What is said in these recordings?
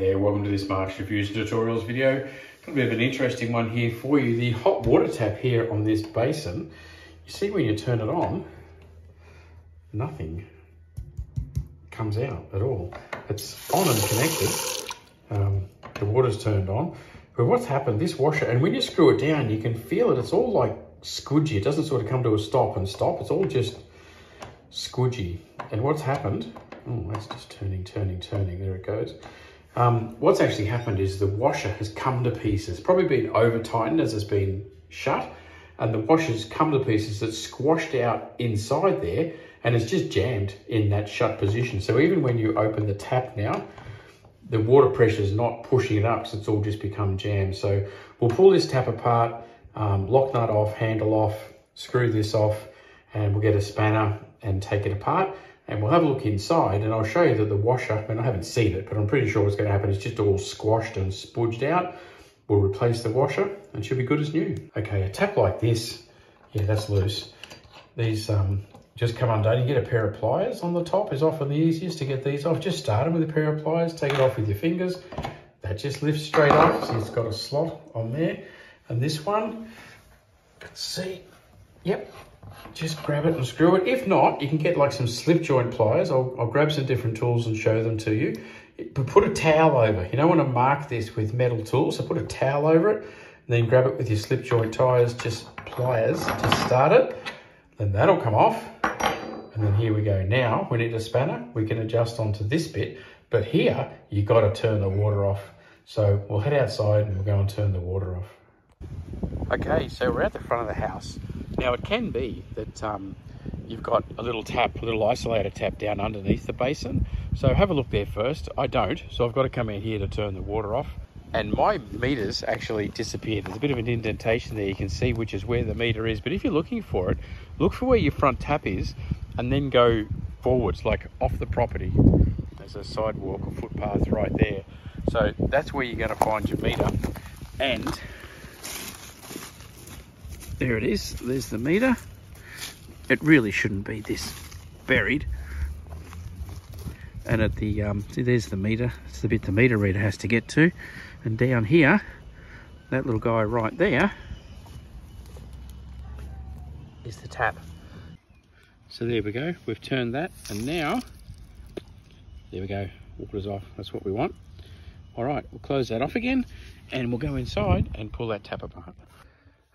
there, welcome to this Mark's Reviews and Tutorials video. Got a bit of an interesting one here for you. The hot water tap here on this basin, you see when you turn it on, nothing comes out at all. It's on and connected, the water's turned on, but what's happened, this washer, and when you screw it down, you can feel it, it's all like squidgy. It doesn't sort of come to a stop and stop, it's all just squidgy. And what's happened, oh, that's just turning, there it goes. What's actually happened is the washer has come to pieces, probably been over tightened as it's been shut, and the washer's come to pieces. It's squashed out inside there and it's just jammed in that shut position. So even when you open the tap now, the water pressure is not pushing it up, so it's all just become jammed. So we'll pull this tap apart, lock nut off, handle off, screw this off, and we'll get a spanner and take it apart. And we'll have a look inside and I'll show you that the washer, I mean, I haven't seen it, but I'm pretty sure what's going to happen is just all squashed and spudged out. We'll replace the washer and should be good as new. Okay, a tap like this, yeah, that's loose. These just come undone. You get a pair of pliers on the top is often the easiest to get these off. Just start them with a pair of pliers, take it off with your fingers. That just lifts straight off. See, it's got a slot on there. And this one, you can see, yep. Just grab it and screw it. If not, you can get like some slip joint pliers. I'll grab some different tools and show them to you. But put a towel over. You don't want to mark this with metal tools, so put a towel over it, and then grab it with your slip joint pliers, just pliers to start it. Then that'll come off. And then here we go. Now we need a spanner. We can adjust onto this bit, but here you got to turn the water off. So we'll head outside and we'll go and turn the water off. Okay, so we're at the front of the house. Now it can be that you've got a little tap, a little isolator tap down underneath the basin. So have a look there first. I don't, so I've got to come in here to turn the water off. And my meter's actually disappeared. There's a bit of an indentation there, you can see, which is where the meter is. But if you're looking for it, look for where your front tap is and then go forwards, like off the property. There's a sidewalk or footpath right there. So that's where you're going to find your meter. And there it is, there's the meter. It really shouldn't be this buried. And at the, see, there's the meter. It's the bit the meter reader has to get to. And down here, that little guy right there is the tap. So there we go, we've turned that, and now, there we go, water's off, that's what we want. All right, we'll close that off again, and we'll go inside and pull that tap apart.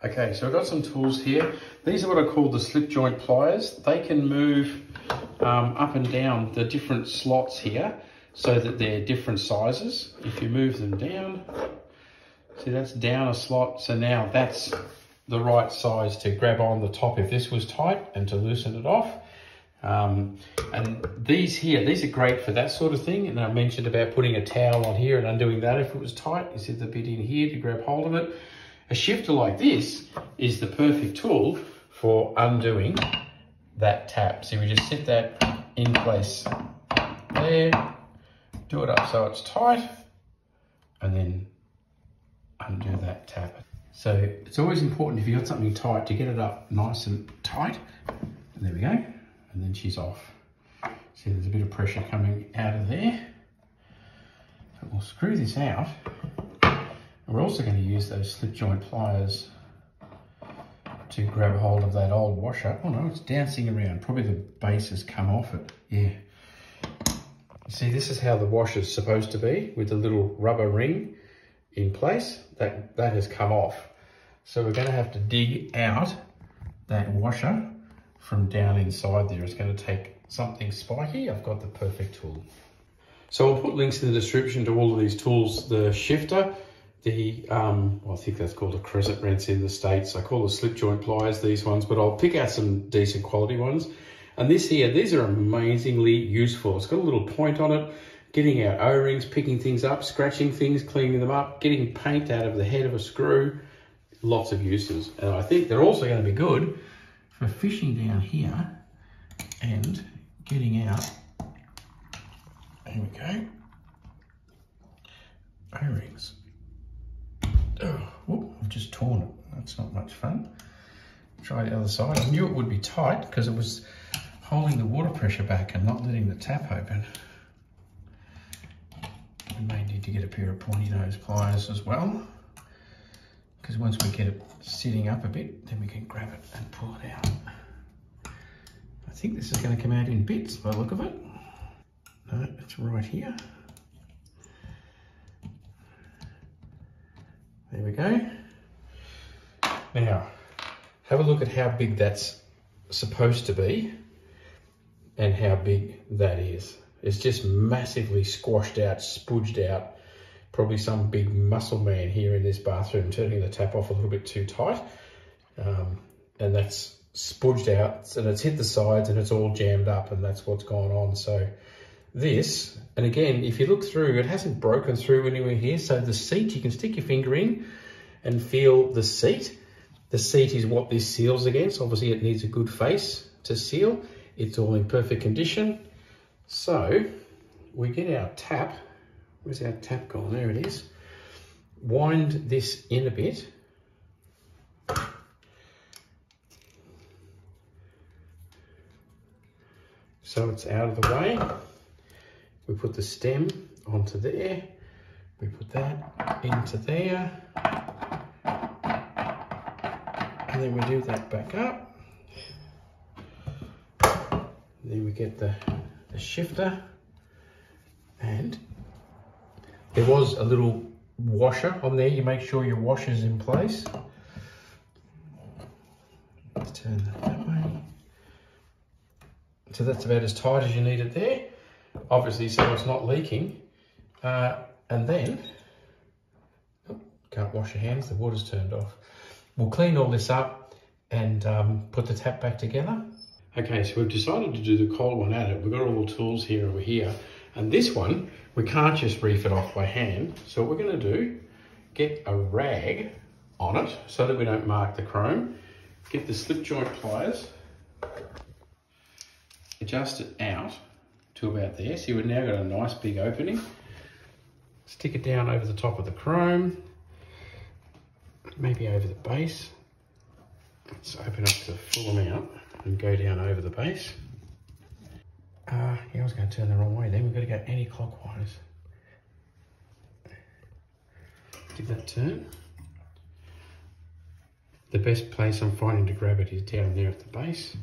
Okay, so I've got some tools here. These are what I call the slip joint pliers. They can move up and down the different slots here so that they're different sizes. If you move them down, see, that's down a slot. So now that's the right size to grab on the top if this was tight and to loosen it off. And these here, these are great for that sort of thing. And I mentioned about putting a towel on here and undoing that if it was tight. You see the bit in here to grab hold of it. A shifter like this is the perfect tool for undoing that tap. So we just set that in place there, do it up so it's tight, and then undo that tap. So it's always important if you've got something tight to get it up nice and tight. And there we go, and then she's off. See, there's a bit of pressure coming out of there. So we'll screw this out. We're also going to use those slip joint pliers to grab hold of that old washer. Oh no, it's dancing around. Probably the base has come off it. Yeah. You see, this is how the washer's supposed to be with the little rubber ring in place. That has come off. So we're going to have to dig out that washer from down inside there. It's going to take something spiky. I've got the perfect tool. So I'll put links in the description to all of these tools. The shifter, the, well, I think that's called a crescent wrench in the States. I call the slip joint pliers these ones, but I'll pick out some decent quality ones. And this here, these are amazingly useful. It's got a little point on it, getting out O-rings, picking things up, scratching things, cleaning them up, getting paint out of the head of a screw. Lots of uses. And I think they're also going to be good for fishing down here and getting out, here we go, O-rings. Oh, whoop, I've just torn it. That's not much fun. Try the other side. I knew it would be tight because it was holding the water pressure back and not letting the tap open. You may need to get a pair of pointy nose pliers as well, because once we get it sitting up a bit, then we can grab it and pull it out. I think this is going to come out in bits by the look of it. No, it's right here. There we go. Now, have a look at how big that's supposed to be and how big that is. It's just massively squashed out, spudged out. Probably some big muscle man here in this bathroom turning the tap off a little bit too tight. And that's spudged out and it's hit the sides and it's all jammed up, and that's what's gone on. So this, and again, if you look through, it hasn't broken through anywhere here. So the seat, you can stick your finger in and feel the seat. The seat is what this seals against. Obviously it needs a good face to seal. It's all in perfect condition. So we get our tap. Where's our tap gone? There it is. Wind this in a bit. So it's out of the way. We put the stem onto there. We put that into there. And then we do that back up. Then we get the shifter. And there was a little washer on there. You make sure your washer's in place. Let's turn that way. So that's about as tight as you need it there. Obviously, so it's not leaking. And then, oh, can't wash your hands, the water's turned off. We'll clean all this up and put the tap back together. Okay, so we've decided to do the cold one at it. We've got all the tools here over here. And this one, we can't just reef it off by hand. So what we're gonna do, get a rag on it so that we don't mark the chrome. Get the slip joint pliers, adjust it out to about there. So we've now got a nice big opening. Stick it down over the top of the chrome, maybe over the base. Let's open up to the full amount and go down over the base. Yeah, I was going to turn the wrong way then. We've got to go anti-clockwise. Give that turn. The best place I'm finding to grab it is down there at the base.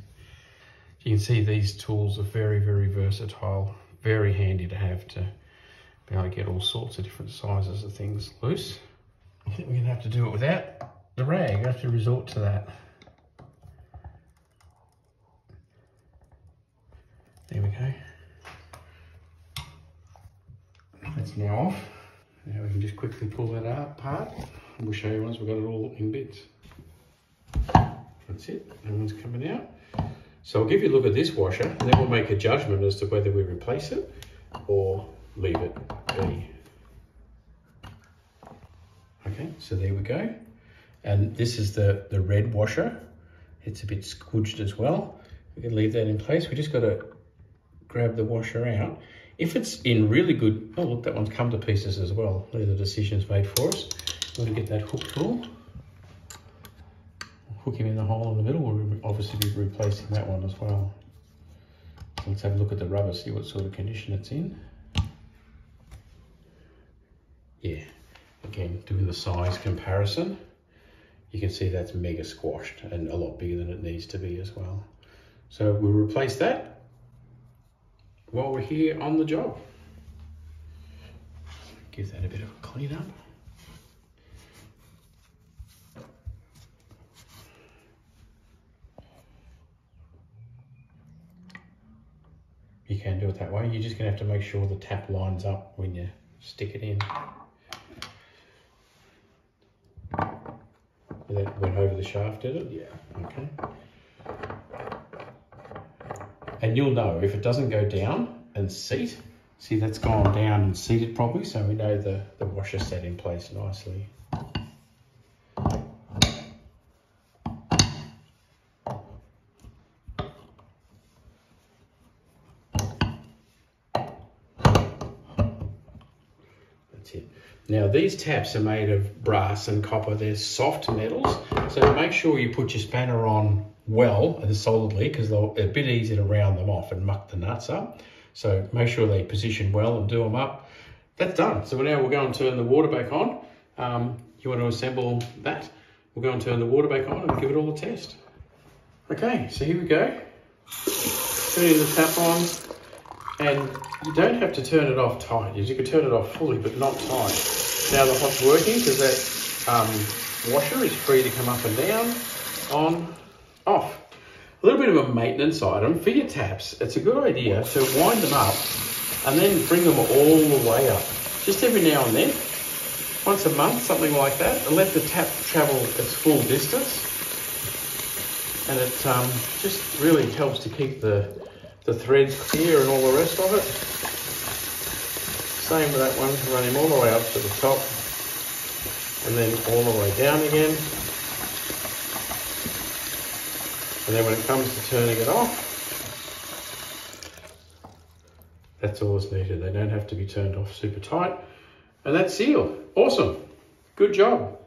You can see these tools are very, very versatile, very handy to have to be able to get all sorts of different sizes of things loose. I think we're going to have to do it without the rag. I have to resort to that. There we go. That's now off. Now we can just quickly pull that apart. And we'll show you once we've got it all in bits. That's it, that one's coming out. So I'll give you a look at this washer, and then we'll make a judgment as to whether we replace it or leave it be. Okay, so there we go. And this is the red washer. It's a bit squidged as well. We can leave that in place. We just got to grab the washer out. If it's in really good, oh look, that one's come to pieces as well. They're the decisions made for us. We're going to get that hook tool. Hook him in the hole in the middle. We'll obviously be replacing that one as well. So let's have a look at the rubber, see what sort of condition it's in. Yeah, again, doing the size comparison, you can see that's mega squashed and a lot bigger than it needs to be as well. So we'll replace that while we're here on the job. Give that a bit of a clean up. You can do it that way. You're just going to have to make sure the tap lines up when you stick it in. That went over the shaft, did it? Yeah. Okay. And you'll know if it doesn't go down and seat. See, that's gone down and seated properly, so we know the washer's set in place nicely. Now these taps are made of brass and copper. They're soft metals, so make sure you put your spanner on well and solidly, because they're a bit easy to round them off and muck the nuts up. So make sure they position well and do them up. that's done. So now we'll go and turn the water back on. You want to assemble that? We'll go and turn the water back on and give it all a test. Okay, so here we go. Turning the tap on, and you don't have to turn it off tight. You can turn it off fully, but not tight. Now the hot's working because that washer is free to come up and down, on, off. A little bit of a maintenance item for your taps. It's a good idea to wind them up and then bring them all the way up. Just every now and then, once a month, something like that, and let the tap travel its full distance. And it just really helps to keep the threads clear and all the rest of it. Same with that one, running all the way up to the top and then all the way down again. And then when it comes to turning it off, that's all that's needed. They don't have to be turned off super tight. And that's sealed. Awesome. Good job.